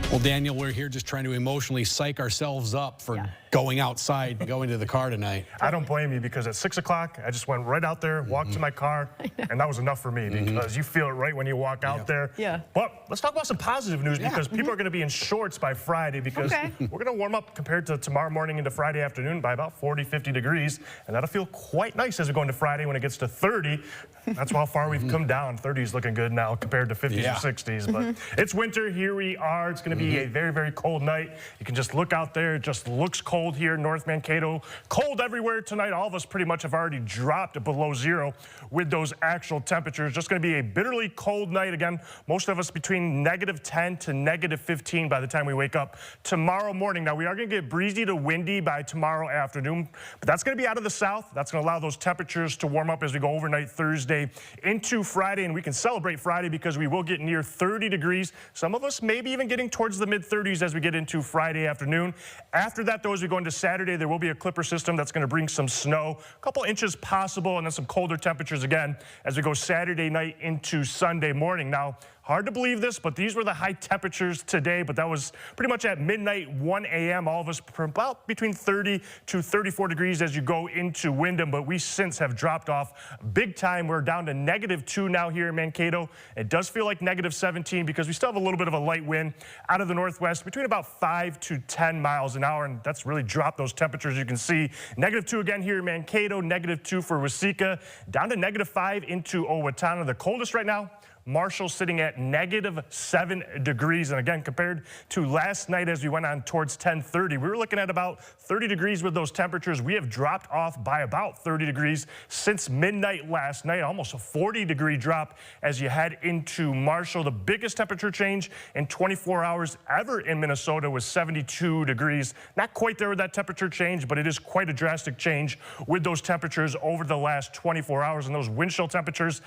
Well, Daniel, we're here just trying to emotionally psych ourselves up for going outside and going to the car tonight. I don't blame you, because at 6 o'clock, I just went right out there, walked to my car, and that was enough for me, because you feel it right when you walk out there. Yeah. But let's talk about some positive news, because people are going to be in shorts by Friday, because we're going to warm up compared to tomorrow morning into Friday afternoon by about 40, 50 degrees, and that'll feel quite nice as we go into Friday when it gets to 30. That's how far we've come down. 30 is looking good now compared to 50s or 60s, but it's winter. Here we are. It's going to be a very, very cold night. You can just look out there. It just looks cold here in North Mankato. Cold everywhere tonight. All of us pretty much have already dropped below zero with those actual temperatures. Just going to be a bitterly cold night. Again, most of us between -10 to -15 by the time we wake up tomorrow morning. Now, we are going to get breezy to windy by tomorrow afternoon, but that's going to be out of the south. That's going to allow those temperatures to warm up as we go overnight Thursday into Friday, and we can celebrate Friday because we will get near 30 degrees. Some of us maybe even getting towards the mid-30s as we get into Friday afternoon. After that, though, as we go into Saturday, there will be a clipper system that's going to bring some snow, a couple inches possible, and then some colder temperatures again as we go Saturday night into Sunday morning. Now, hard to believe this, but these were the high temperatures today, but that was pretty much at midnight, 1 a.m. All of us about between 30 to 34 degrees as you go into Windham, but we since have dropped off big time. We're down to -2 now here in Mankato. It does feel like -17 because we still have a little bit of a light wind out of the northwest between about 5 to 10 miles an hour, and that's really dropped those temperatures. You can see -2 again here in Mankato, -2 for Wasika, down to -5 into Owatonna. The coldest right now, Marshall sitting at -7 degrees. And again, compared to last night as we went on towards 10:30, we were looking at about 30 degrees with those temperatures. We have dropped off by about 30 degrees since midnight last night, almost a 40-degree drop as you head into Marshall. The biggest temperature change in 24 hours ever in Minnesota was 72 degrees. Not quite there with that temperature change, but it is quite a drastic change with those temperatures over the last 24 hours. And those wind chill temperatures,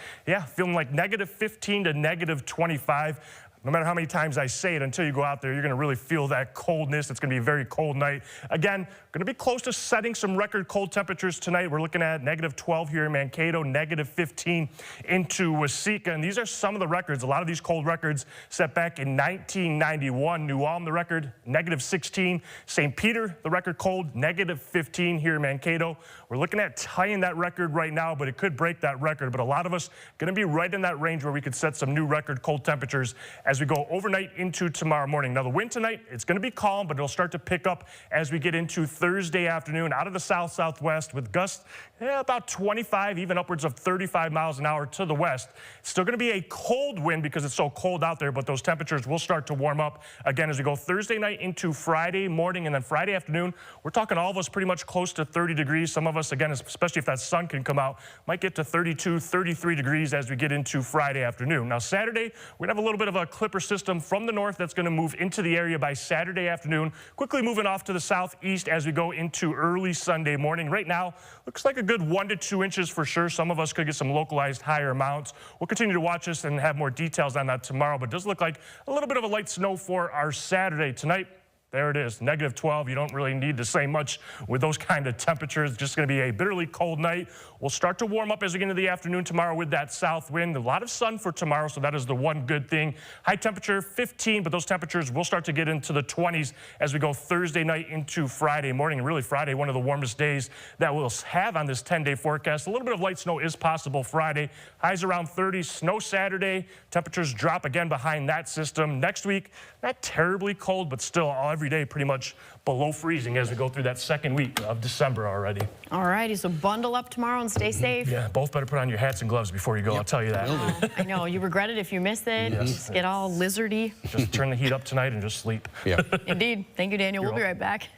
feeling like -15 to -25. No matter how many times I say it, until you go out there, you're going to really feel that coldness. It's going to be a very cold night. Again, going to be close to setting some record cold temperatures tonight. We're looking at -12 here in Mankato, -15 into Wasika. And these are some of the records. A lot of these cold records set back in 1991. New Ulm, the record, -16. St. Peter, the record cold, -15 here in Mankato. We're looking at tying that record right now, but it could break that record. But a lot of us going to be right in that range where we could set some new record cold temperatures as we go overnight into tomorrow morning. Now, the wind tonight, it's going to be calm, but it'll start to pick up as we get into Thursday afternoon out of the south-southwest with gusts about 25, even upwards of 35 miles an hour to the west. It's still going to be a cold wind because it's so cold out there, but those temperatures will start to warm up again as we go Thursday night into Friday morning, and then Friday afternoon, we're talking all of us pretty much close to 30 degrees. Some of us, again, especially if that sun can come out, might get to 32, 33 degrees as we get into Friday afternoon. Now, Saturday, we're going to have a little bit of a clipper system from the north that's going to move into the area by Saturday afternoon, quickly moving off to the southeast as we go into early Sunday morning. Right now, looks like a good 1 to 2 inches for sure. Some of us could get some localized higher amounts. We'll continue to watch this and have more details on that tomorrow, but it does look like a little bit of a light snow for our Saturday. Tonight, there it is, -12. You don't really need to say much with those kind of temperatures. Just going to be a bitterly cold night. We'll start to warm up as we get into the afternoon tomorrow with that south wind. A lot of sun for tomorrow, so that is the one good thing. High temperature 15, but those temperatures will start to get into the 20s as we go Thursday night into Friday morning. And really Friday, one of the warmest days that we'll have on this 10-day forecast. A little bit of light snow is possible Friday. Highs around 30, snow Saturday. Temperatures drop again behind that system. Next week, not terribly cold, but still every day pretty much below freezing as we go through that second week of December already. All righty, so bundle up tomorrow and stay safe. Yeah, both better put on your hats and gloves before you go, I'll tell you that. I know, you regret it if you miss it. You just get all lizardy. Just turn the heat up tonight and just sleep. Yeah. Indeed. Thank you, Daniel. We'll be right back.